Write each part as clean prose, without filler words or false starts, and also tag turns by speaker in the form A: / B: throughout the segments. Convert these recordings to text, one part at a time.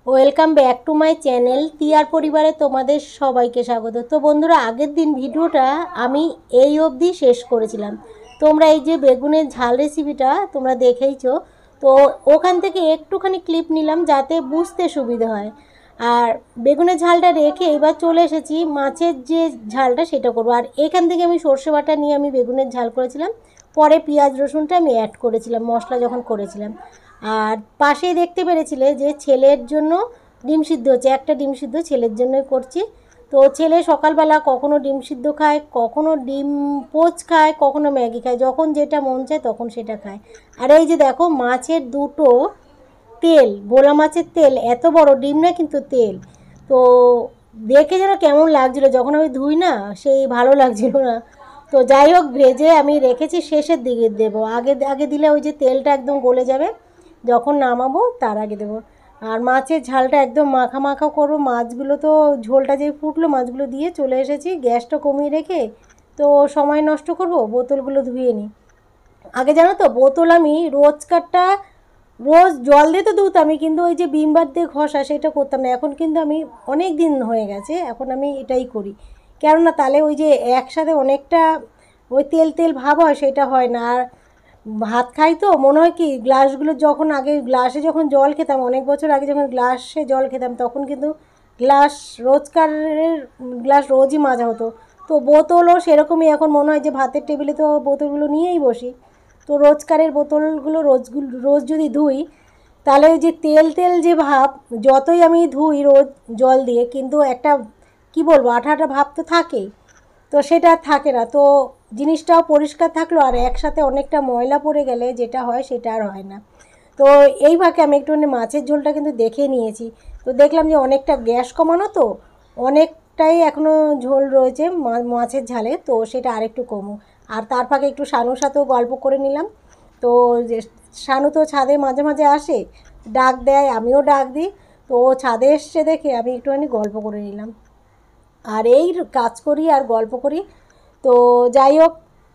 A: Welcome back to my channel টিয়ার পরিবারে তোমাদের সবাইকে স্বাগত। তো বন্ধুরা, আগের দিন ভিডিওটা আমি এই অবধি শেষ করেছিলাম। তোমরা এই যে বেগুনের ঝাল রেসিপিটা তোমরা দেখেইছো, তো ওখান থেকে একটুখানি ক্লিপ নিলাম যাতে বুঝতে সুবিধে হয়। আর বেগুনের ঝালটা রেখে এবার চলে এসেছি মাছের যে ঝালটা সেটা করবো। আর এখান থেকে আমি সর্ষে বাটা নিয়ে আমি বেগুনের ঝাল করেছিলাম, পরে পেঁয়াজ রসুনটা আমি অ্যাড করেছিলাম মশলা যখন করেছিলাম। আর পাশেই দেখতে পেরেছিলে যে ছেলের জন্য ডিম সিদ্ধ হচ্ছে, একটা ডিম সিদ্ধ ছেলের জন্যই করছি। তো ছেলে সকালবেলা কখনো ডিম সিদ্ধ খায়, কখনো ডিম পোচ খায়, কখনো ম্যাগি খায়, যখন যেটা মন চায় তখন সেটা খায়। আর এই যে দেখো মাছের দুটো তেল, ভোলা মাছের তেল, এত বড় ডিম না কিন্তু তেল। তো দেখে যেন কেমন লাগছিল, যখন আমি ধুই না সেই ভালো লাগছিল না। তো যাই হোক, ভেজে আমি রেখেছি, শেষের দিকে দেবো। আগে আগে দিলে ওই যে তেলটা একদম গলে যাবে, যখন নামাবো তার আগে দেবো। আর মাছের ঝালটা একদম মাখা মাখা করবো। মাছগুলো তো ঝোলটা যে ফুটলো, মাছগুলো দিয়ে চলে এসেছি, গ্যাসটা কমিয়ে রেখে। তো সময় নষ্ট করব, বোতলগুলো ধুয়ে নিই। আগে জানো তো, বোতল আমি রোজকারটা রোজ জল দিয়ে তো ধুতামই, কিন্তু ওই যে বিমবার দিয়ে ঘষা সেটা করতাম না। এখন কিন্তু আমি অনেক দিন হয়ে গেছে, এখন আমি এটাই করি। কেননা তাহলে ওই যে একসাথে অনেকটা ওই তেল তেল ভাব হয়, সেটা হয় না। আর ভাত খাই তো মনে হয় কি, গ্লাসগুলো যখন আগে গ্লাসে যখন জল খেতাম, অনেক বছর আগে যখন গ্লাসে জল খেতাম, তখন কিন্তু গ্লাস রোজকারের গ্লাস রোজই মাজা হতো। তো বোতলও সেরকমই, এখন মনে হয় যে ভাতের টেবিলে তো বোতলগুলো নিয়েই বসি। তো রোজকারের বোতলগুলো রোজ যদি ধুই, তাহলে ওই যে তেল তেল যে ভাব, যতই আমি ধুই রোজ জল দিয়ে, কিন্তু একটা কি বলবো, আঠা আঠা ভাব তো থাকেই। তো সেটা আর থাকে না। তো জিনিসটাও পরিষ্কার থাকলো, আর একসাথে অনেকটা ময়লা পড়ে গেলে যেটা হয় সেটা আর হয় না। তো এই ফাঁকে আমি একটুখানি মাছের ঝোলটা কিন্তু দেখে নিয়েছি। তো দেখলাম যে অনেকটা গ্যাস কমানো, তো অনেকটাই এখনও ঝোল রয়েছে মাছের ঝালে, তো সেটা আরেকটু কমুক। আর তার ফাঁকে একটু শানুর সাথেও গল্প করে নিলাম। তো যে শানু তো ছাদে মাঝে মাঝে আসে, ডাক দেয়, আমিও ডাক দিই। তো ও ছাদে এসছে দেখে আমি একটুখানি গল্প করে নিলাম। আর এই কাজ করি আর গল্প করি। তো যাই হোক,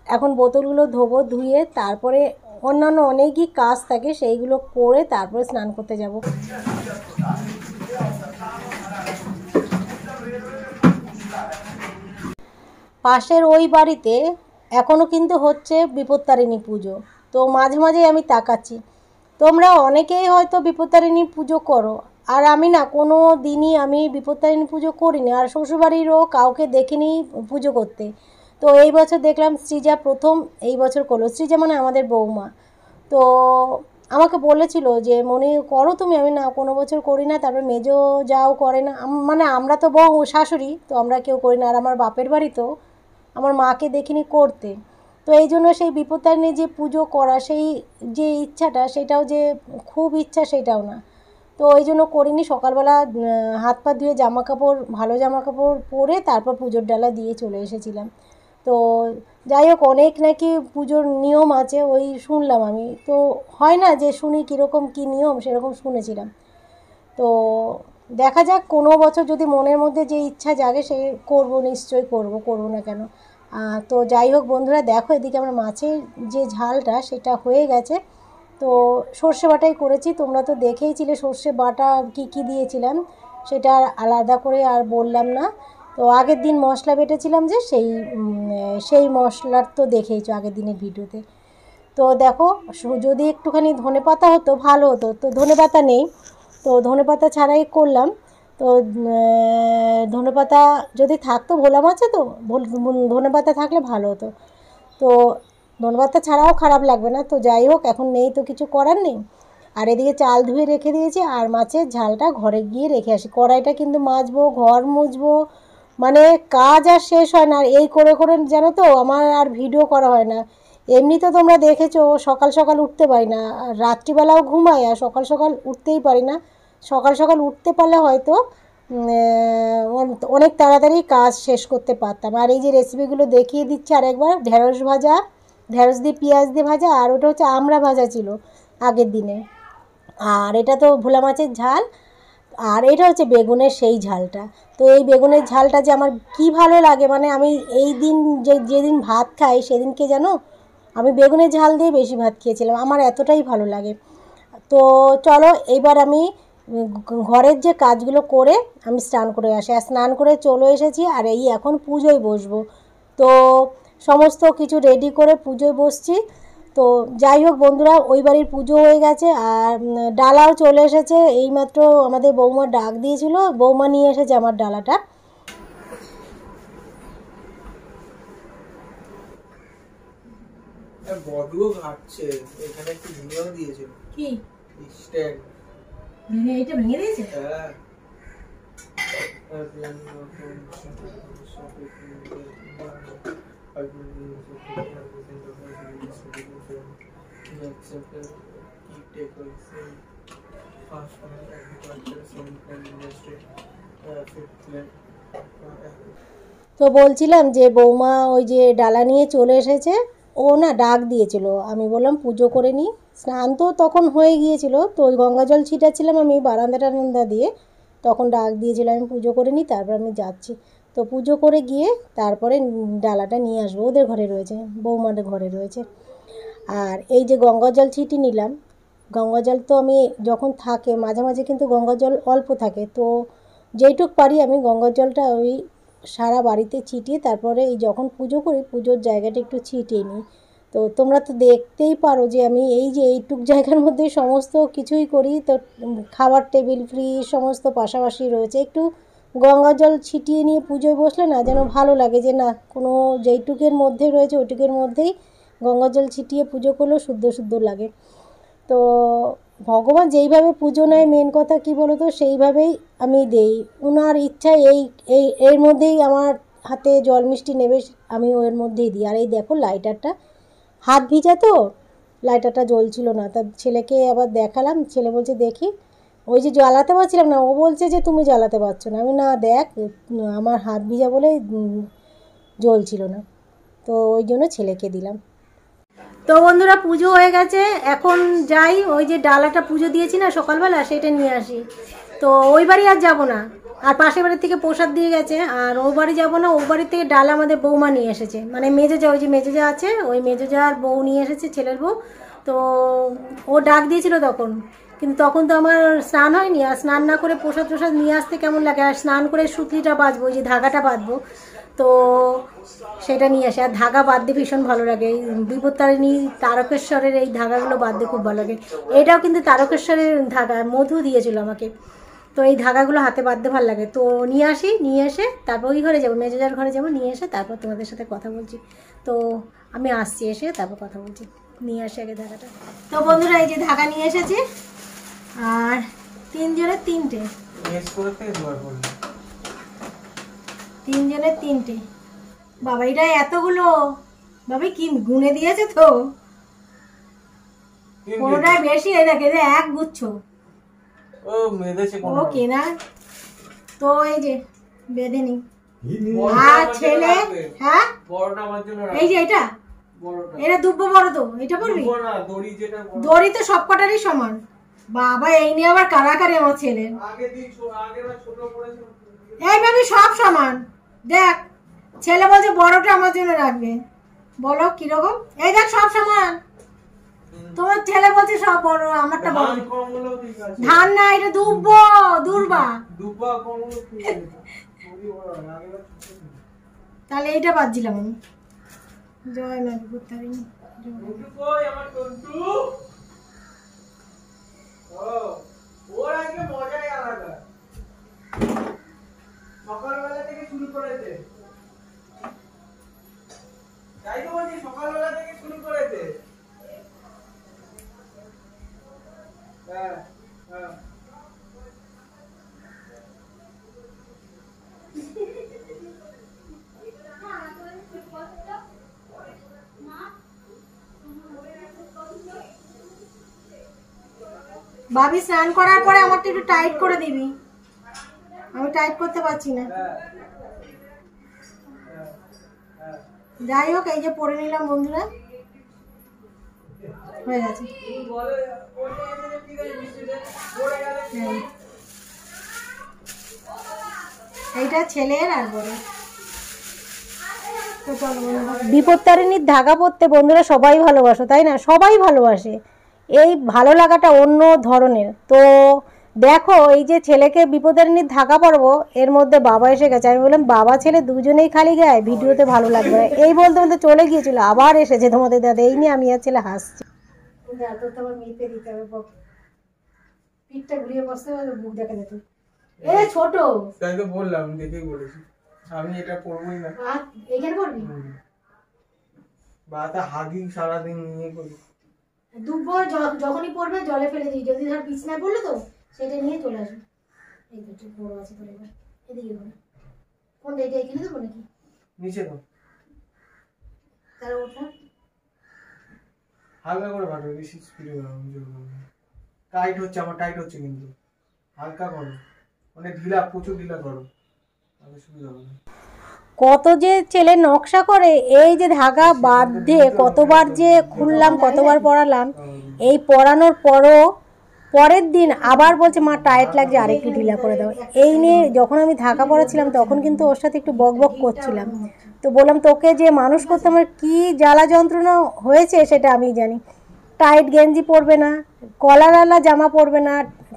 A: এখন বোতলগুলো ধোবো, ধুয়ে তারপরে অন্যান্য অনেকই কাজ থাকে, সেইগুলো করে তারপরে স্নান করতে যাব। পাশের ওই বাড়িতে এখনও কিন্তু হচ্ছে বিপত্তারিণী পুজো। তো মাঝে মাঝে আমি তাকাচ্ছি। তোমরা অনেকেই হয়তো বিপত্তারিণী পুজো করো, আর আমি না কোনো দিনই আমি বিপত্তারিণী পুজো করিনি, আর শ্বশুরবাড়িরও কাউকে দেখিনি পুজো করতে। তো এই বছর দেখলাম সৃজা প্রথম এই বছর করলো। সৃজা মানে আমাদের বৌমা। তো আমাকে বলেছিল যে মনে করো তুমি, আমি না কোনো বছর করি না। তারপর মেজো যাও করে না, মানে আমরা তো বউ শাশুড়ি, তো আমরা কেউ করি না। আর আমার বাপের বাড়ি তো আমার মাকে দেখিনি করতে। তো এই জন্য সেই বিপত্তারিণী যে পুজো করা, সেই যে ইচ্ছাটা, সেটাও যে খুব ইচ্ছা সেটাও না। তো ওই জন্য করিনি। সকালবেলা হাত পা ধুয়ে জামা কাপড়, ভালো জামা কাপড় পরে তারপর পুজোর ডালা দিয়ে চলে এসেছিলাম। তো যাই হোক, অনেক নাকি পুজোর নিয়ম আছে ওই শুনলাম আমি। তো হয় না যে শুনি কীরকম কী নিয়ম, সেরকম শুনেছিলাম। তো দেখা যাক, কোনো বছর যদি মনের মধ্যে যে ইচ্ছা জাগে সে করবো, নিশ্চয়ই করবো, করবো না কেন। তো যাই হোক বন্ধুরা, দেখো এদিকে আমার মাছের যে ঝালটা সেটা হয়ে গেছে। তো সর্ষে বাটাই করেছি, তোমরা তো দেখেইছিলে সর্ষে বাটা কী কী দিয়েছিলাম, সেটা আর আলাদা করে আর বললাম না। তো আগের দিন মশলা বেটেছিলাম যে সেই মশলার তো দেখেইছো আগের দিনের ভিডিওতে। তো দেখো, যদি একটুখানি ধনেপাতা হতো ভালো হতো, তো ধনেপাতা নেই, তো ধনেপাতা ছাড়াই করলাম। তো ধনেপাতা যদি থাকতো, ভোলা মাছে তো ধনেপাতা থাকলে ভালো হতো। তো ধনেপাতা ছাড়াও খারাপ লাগবে না। তো যাই হোক, এখন নেই তো কিছু করার নেই। আর এদিকে চাল ধুয়ে রেখে দিয়েছি, আর মাছের ঝালটা ঘরে গিয়ে রেখে আসি। কড়াইটা কিন্তু মাজবো, ঘর মুছবো, মানে কাজ আর শেষ হয় না। আর এই করে করে জানো তো আমার আর ভিডিও করা হয় না। এমনি তো তোমরা দেখেছো সকাল সকাল উঠতে পারি না, আর রাত্রিবেলাও ঘুমাই, আর সকাল সকাল উঠতেই পারি না। সকাল সকাল উঠতে পারলে হয়তো অনেক তাড়াতাড়ি কাজ শেষ করতে পারতাম। আর এই যে রেসিপিগুলো দেখিয়ে দিচ্ছে আরেকবার, ঢেঁড়স ভাজা, ঢেঁড়স দিয়ে পেঁয়াজ দিয়ে ভাজা, আর ওটা হচ্ছে আমড়া ভাজা ছিল আগের দিনে। আর এটা তো ভোলা মাছের ঝাল, আর এটা হচ্ছে বেগুনের সেই ঝালটা। তো এই বেগুনের ঝালটা যে আমার কি ভালো লাগে, মানে আমি এই দিন যেদিন ভাত খাই সেদিনকে জানো, আমি বেগুনের ঝাল দিয়ে বেশি ভাত খেয়েছিলাম, আমার এতটাই ভালো লাগে। তো চলো এইবার আমি ঘরের যে কাজগুলো করে আমি স্নান করে আসি, আর স্নান করে চলে এসেছি। আর এই এখন পুজোয় বসবো, তো সমস্ত কিছু রেডি করে পুজোয় বসছি। তো যাই হোক বন্ধুরা, ওই বাড়ির পুজো হয়ে গেছে আর ডালাও চলে এসেছে। এইমাত্র আমাদের বৌমা ডাক দিয়েছিল, বৌমা নিয়ে এসেছে আমার ডালাটা।
B: বড্ডো ঘাটছে, এখানে একটু ভেঙেও দিয়েছিল।
A: কি
B: স্ট্যান্ড
A: এইটা ভেঙে দিয়েছে?
B: হ্যাঁ।
A: তো বলছিলাম যে বৌমা ওই যে ডালা নিয়ে চলে এসেছে, ও না ডাক দিয়েছিল, আমি বললাম পুজো করে নিই। স্নান তো তখন হয়ে গিয়েছিল, তো গঙ্গা জল ছিটাচ্ছিলাম আমি বারান্দা টারান্দা দিয়ে, তখন ডাক দিয়েছিল আমি পুজো করে নিই, তারপর আমি যাচ্ছি। তো পুজো করে গিয়ে তারপরে ডালাটা নিয়ে আসবো, ওদের ঘরে রয়েছে, বৌমার ঘরে রয়েছে। আর এই যে গঙ্গা জল ছিটি নিলাম, গঙ্গা জল তো আমি যখন থাকে মাঝে মাঝে কিন্তু গঙ্গা জল অল্প থাকে, তো যেইটুক পারি আমি গঙ্গা জলটা ওই সারা বাড়িতে ছিটিয়ে তারপরে এই যখন পুজো করি পুজোর জায়গাটা একটু ছিটিয়ে নিই। তো তোমরা তো দেখতেই পারো যে আমি এই যে এইটুক জায়গার মধ্যে সমস্ত কিছুই করি। তো খাবার টেবিল ফ্রিজ সমস্ত পাশাপাশি রয়েছে, একটু গঙ্গা জল ছিটিয়ে নিয়ে পুজোয় বসলে না যেন ভালো লাগে, যে না কোনো যেইটুকের মধ্যে রয়েছে ওইটুকের মধ্যেই গঙ্গা জল ছিটিয়ে পুজো করলেও শুদ্ধ শুদ্ধ লাগে। তো ভগবান যেইভাবে পুজো নেয়, মেন কথা কী বলো তো, সেইভাবেই আমি দেই। ওনার ইচ্ছা এই এই এর মধ্যেই আমার হাতে জল মিষ্টি নেবে, আমি ওর মধ্যেই দিই। আর এই দেখো লাইটারটা হাত ভিজা, তো লাইটারটা জ্বলছিল না, তার ছেলেকে আবার দেখালাম, ছেলে বলছে দেখি, ওই যে জ্বালাতে পারছিলাম না, ও বলছে যে তুমি জ্বালাতে পারছো না। আমি না দেখ আমার হাত ভিজা বলে জ্বলছিল না, তো ওই জন্য ছেলেকে দিলাম। তো বন্ধুরা পুজো হয়ে গেছে, এখন যাই ওই যে ডালাটা পুজো দিয়েছি না সকালবেলা, সেটা নিয়ে আসি। তো ওই বাড়ি আর যাব না, আর পাশের বাড়ির থেকে প্রসাদ দিয়ে গেছে, আর ও বাড়ি যাবো না, ও বাড়ি থেকে ডাল আমাদের বৌমা নিয়ে এসেছে, মানে মেজোজা, ওই যে মেজোজা আছে ওই মেজোজার বউ নিয়ে এসেছে, ছেলের বউ। তো ও ডাক দিয়েছিল তখন, কিন্তু তখন তো আমার স্নান হয়নি, আর স্নান না করে প্রসাদ প্রসাদ নিয়ে আসতে কেমন লাগে, আর স্নান করে সুতলিটা বাঁধবো, ওই যে ধাগাটা বাঁধবো, তো সেটা নিয়ে আসে। আর ধাগা বাঁধতে ভীষণ ভালো লাগে, বিপত্তারিণী তারকেশ্বরের এই ধাগাগুলো বাঁধতে খুব ভালো লাগে। এটাও কিন্তু তারকেশ্বরের ধাগা, মধু দিয়েছিল আমাকে, তো এই ধাগাগুলো হাতে বাঁধতে ভালো লাগে। তো নিয়ে আসি, নিয়ে এসে তারপর ওই ঘরে যাবো, মেজোজার ঘরে যাবো, নিয়ে এসে তারপর তোমাদের সাথে কথা বলছি। তো আমি আসছি, এসে তারপর কথা বলছি। নিয়ে আসি আগে ধাগাটা। তো বন্ধুরা এই যে ধাগা নিয়ে এসেছি, আর তিনজনের তিনটে, তিনজনের তিনটে। বাবা এটা এতগুলো, বাবা কি গুনে দিয়েছে তো, কোনোটাই বেশি, এই দেখে যে এক গুচ্ছ
B: ও মেদেছে কোন
A: ও কেনা। তো এই যে বেঁধে নি, আর ছেলে হ্যাঁ
B: বড়টা আমার জন্য
A: এই যে এটা
B: বড়টা,
A: এটা দুব্বো বড়, তো এটা পড়বি,
B: বড় না দড়ি যেটা
A: দড়ি তো সব কটারই সমান। বাবা এই নিয়ে আবার কারাকারি আমার ছেলে,
B: আগে দিন আগের বার ছোট পড়েছিল,
A: এই ভাবি সব সমান। দেখ ছেলে বলছে বড়টা আমার জন্য রাখবে, বলো কিরকম, এই দেখ সব সমান। তোমার ছেলে বলছে সব বড়, আমারটা বড়। ধান না, এটা দুব্বো, দুর্বা,
B: দুব্বা কম হলো কি দড়ি বড় না, আগের বার ছোট ছিল।
A: তাহলে এইটা বাদছিলাম আমি। জয় মা বিপত্তারিণী,
B: টন্টু কই আমার টন্টু? ও ওর আজকে মজাই আলাদা, সকালবেলা থেকে শুরু করেছে, তাই তো বলছি সকালবেলা থেকে শুরু করেছে। হ্যাঁ হ্যাঁ
A: ভাবি স্নান করার পরে আমারটা একটু টাইট করে দিবি, আমি টাইট করতে পারছি না। যাই হোক এই যে পরে নিলাম বন্ধুরা, হয়ে গেছে। এইটা ছেলের আর বড়। বিপত্তারিণীর ধাগা পরতে বন্ধুরা সবাই ভালোবাসো তাই না, সবাই ভালোবাসে, এই ভালো লাগাটা অন্য ধরনের। তো দেখো এই যে ছেলেকে বিপদের নিয়ে ঢাকা পড়বো, এর মধ্যে বাবা এসে গেছে। আমি বললাম বাবা ছেলে দুজনেই খালি গায়ে, ভিডিওতে ভালো লাগবে না। এই বলতে বলতে চলে গিয়েছিল, আবার এসেছে তোমাদের দাদা। এই নিয়ে আমি আর ছেলে হাসছি। পিঠটা ঘুরিয়ে বসতে হবে, বুক দেখা যেত। এ ছোট,
B: তাই তো বললাম, দেখেই বলেছি আমি এটা পড়বই না।
A: এইখানে পড়বি?
B: বাতা হাগি সারাদিন নিয়ে করি।
A: দুপুর যখনই পড়বে জলে ফেলে দিই, যদি ধর বিছনায় পড়লো তো সেটা নিয়ে চলে আসবে। এই দুটো বড় আছে তোর, এবার এদিকে বলো কোনটা, এটা এখানে দেবো নাকি
B: নিচে তো
A: তার ওঠা?
B: হালকা করে বাটো, বেশি স্পিডে টাইট হচ্ছে, আমার টাইট হচ্ছে, কিন্তু হালকা করো, মানে ঢিলা, প্রচুর ঢিলা করো, তাহলে সুবিধা হবে।
A: কত যে ছেলে নকশা করে, এই যে ধাগা বাঁধে কতবার যে খুললাম, কতবার পড়ালাম। এই পড়ানোর পরের দিন আবার বলছে মা টাইট লাগছে, আরেকটু ঢিলা করে দাও। এই নিয়ে যখন আমি ধাগা পড়াচ্ছিলাম তখন কিন্তু ওর সাথে একটু বক বক করছিলাম। তো বললাম তোকে যে মানুষ করতে আমার কী জ্বালা যন্ত্রণা হয়েছে সেটা আমি জানি। টাইট গেঞ্জি পরবে না, কলারওয়ালা জামা পরবে না,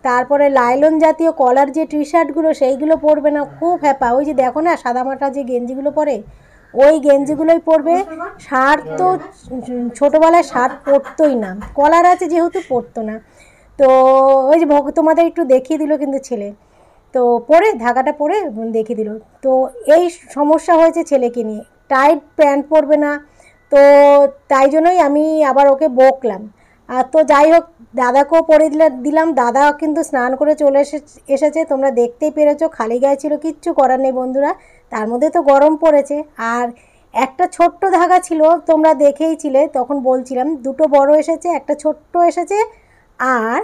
A: তারপরে লাইলন জাতীয় কলার যে টি শার্টগুলো সেইগুলো পরবে না। খুব হ্যাপা, ওই যে দেখো না সাদামাটা যে গেঞ্জিগুলো পরে, ওই গেঞ্জিগুলোই পরবে। শার্ট তো ছোটোবেলায় শার্ট পরতোই না, কলার আছে যেহেতু পরতো না। তো ওই যে তোমাদের একটু দেখিয়ে দিল কিন্তু ছেলে, তো পরে ধাগাটা পরে দেখিয়ে দিল। তো এই সমস্যা হয়েছে ছেলেকে নিয়ে, টাইট প্যান্ট পরবে না। তো তাই জন্যই আমি আবার ওকে বকলাম। আর তো যাই হোক, দাদাকেও পরে দিলাম। দাদা কিন্তু স্নান করে চলে এসেছে, তোমরা দেখতেই পেরেছো, খালি গায়ে ছিল, কিচ্ছু করার নেই বন্ধুরা। তার মধ্যে তো গরম পড়েছে। আর একটা ছোট্ট ধাগা ছিল, তোমরা দেখেইছিলে, তখন বলছিলাম দুটো বড় এসেছে, একটা ছোট্ট এসেছে, আর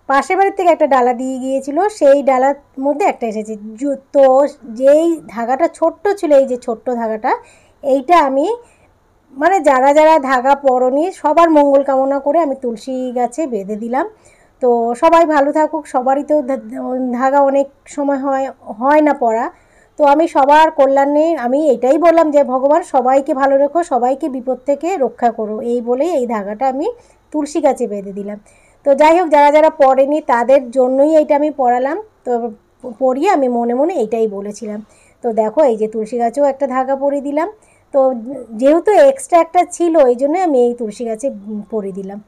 A: পাশের বাড়ির থেকে একটা ডালা দিয়ে গিয়েছিল, সেই ডালার মধ্যে একটা এসেছে। তো যেই ধাগাটা ছোট্ট ছিল, এই যে ছোট্ট ধাগাটা, এইটা আমি মানে যারা যারা ধাগা পরনি সবার মঙ্গল কামনা করে আমি তুলসী গাছে বেঁধে দিলাম। তো সবাই ভালো থাকুক, সবারই তো ধাগা অনেক সময় হয় না পরা। তো আমি সবার কল্যাণে আমি এটাই বললাম যে ভগবান সবাইকে ভালো রেখো, সবাইকে বিপদ থেকে রক্ষা করো, এই বলেই এই ধাগাটা আমি তুলসী গাছে বেঁধে দিলাম। তো যাই হোক, যারা যারা পড়েনি তাদের জন্যই এইটা আমি পড়ালাম। তো পড়িয়ে আমি মনে মনে এইটাই বলেছিলাম। তো দেখো এই যে তুলসী গাছেও একটা ধাগা পরিয়ে দিলাম। তো যেহেতু এক্সট্রা একটা ছিল, এই জন্য আমি এই তুলসী গাছে পরিয়ে দিলাম।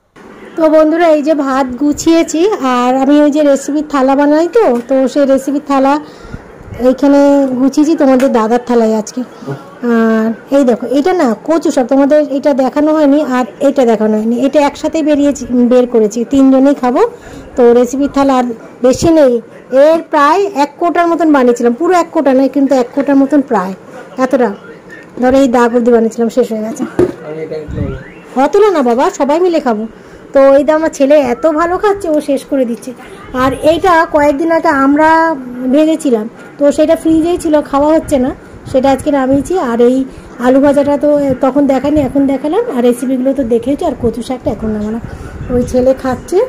A: তো বন্ধুরা এই যে ভাত গুছিয়েছি, আর আমি ওই যে রেসিপির থালা বানাই, তো সেই রেসিপির থালা এইখানে গুছিয়েছি তোমাদের দাদার থালায় আজকে। আর এই দেখো, এটা না কচু শাক, তোমাদের এটা দেখানো হয়নি আর এটা দেখানো হয়নি, এটা একসাথেই বের করেছি, তিনজনেই খাবো। তো রেসিপির থালা আর বেশি নেই, এর প্রায় 1 কোটার মতন বানিয়েছিলাম, পুরো 1 কোটা নয় কিন্তু 1 কোটার মতন, প্রায় এতটা। ধরো এই দাগ অবধি বানিয়েছিলাম, শেষ হয়ে গেছে। অতটা না বাবা, সবাই মিলে খাবো। তো এইটা আমার ছেলে এত ভালো খাচ্ছে, ও শেষ করে দিচ্ছে। আর এইটা কয়েকদিন আগে আমরা ভেজেছিলাম, তো সেটা ফ্রিজেই ছিল, খাওয়া হচ্ছে না, সেটা আজকে নামিয়েছি। আর এই আলু ভাজাটা তো তখন দেখানি, এখন দেখালাম। আর রেসিপিগুলো তো দেখেছি, আর কচু শাকটা এখন নামালাম। ওই ছেলে খাচ্ছে।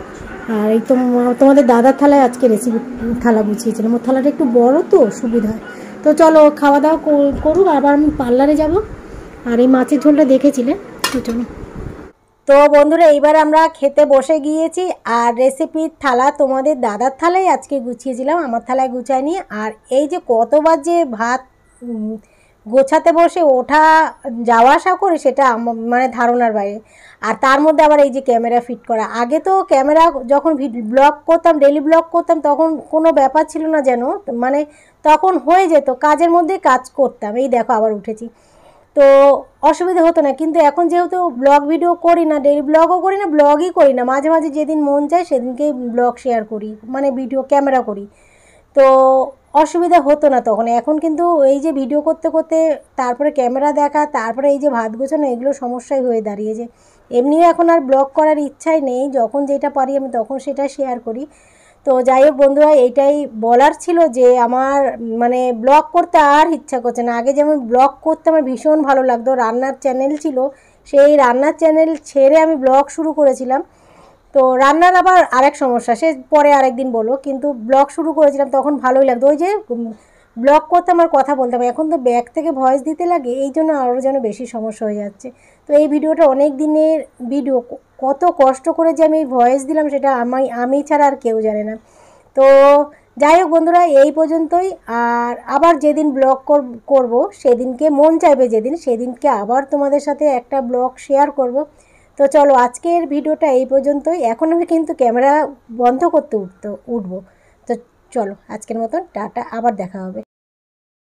A: আর এই তো তোমাদের দাদার থালায় আজকে রেসিপি থালা গুছিয়েছিলাম, ওর থালাটা একটু বড় তো সুবিধা হয়। তো চলো খাওয়া দাওয়া করুক, আবার আমি পার্লারে যাব। আর এই মাছের ঝোলটা দেখেছিলে, তো চলো। তো বন্ধুরা এইবার আমরা খেতে বসে গিয়েছি। আর রেসিপির থালা তোমাদের দাদার থালায় আজকে গুছিয়েছিলাম, আমার থালায় গুছাইনি। আর এই যে কতবার যে ভাত গোছাতে বসে ওঠা যাওয়া আসা করি, সেটা মানে ধারণার বাইরে। আর তার মধ্যে আবার এই যে ক্যামেরা ফিট করা, আগে তো ক্যামেরা যখন ব্লগ করতাম, ডেলি ব্লগ করতাম, তখন কোনো ব্যাপার ছিল না যেন, মানে তখন হয়ে যেত, কাজের মধ্যে কাজ করতাম। এই দেখো আবার উঠেছি, তো অসুবিধা হতো না। কিন্তু এখন যেহেতু ব্লগ ভিডিও করি না, ডেলি ব্লগও করি না, ব্লগই করি না, মাঝে মাঝে যেদিন মন চায় সেদিনকেই ব্লগ শেয়ার করি, মানে ভিডিও ক্যামেরা করি, তো অসুবিধা হতো না তখন। এখন কিন্তু এই যে ভিডিও করতে করতে তারপরে ক্যামেরা দেখা, তারপরে এই যে ভাত গোছানো, এগুলো সমস্যাই হয়ে দাঁড়িয়েছে। এমনিও এখন আর ব্লগ করার ইচ্ছাই নেই, যখন যেটা পারি আমি তখন সেটা শেয়ার করি। তো যাই হোক বন্ধুরা, এইটাই বলার ছিল যে আমার মানে ব্লগ করতে আর ইচ্ছা করছে না। আগে যেমন ব্লগ করতে আমার ভীষণ ভালো লাগতো, রান্নার চ্যানেল ছিল, সেই রান্নার চ্যানেল ছেড়ে আমি ব্লগ শুরু করেছিলাম। তো রান্নার আবার আরেক সমস্যা, সে পরে আরেকদিন বলবো, কিন্তু ব্লগ শুরু করেছিলাম তখন ভালোই লাগতো। ওই যে ব্লগ করতে আমার কথা বলতাম, এখন তো ব্যাক থেকে ভয়েস দিতে লাগে, এই জন্য আরও যেন বেশি সমস্যা হয়ে যাচ্ছে। তো এই ভিডিওটা অনেক দিনের ভিডিও, কত কষ্ট করে যে আমি ভয়েস দিলাম সেটা আমি ছাড়া আর কেউ জানে না। তো যাই হোক বন্ধুরা, এই পর্যন্তই। আর আবার যেদিন ব্লগ করব সেদিনকে, মন চাইবে যেদিন, সেদিনকে আবার তোমাদের সাথে একটা ব্লগ শেয়ার করব। তো চলো আজকের ভিডিওটা এই পর্যন্তই। এখন আমি কিন্তু ক্যামেরা বন্ধ করতে উঠবো। তো চলো আজকের মতন টাটা, আবার দেখা হবে।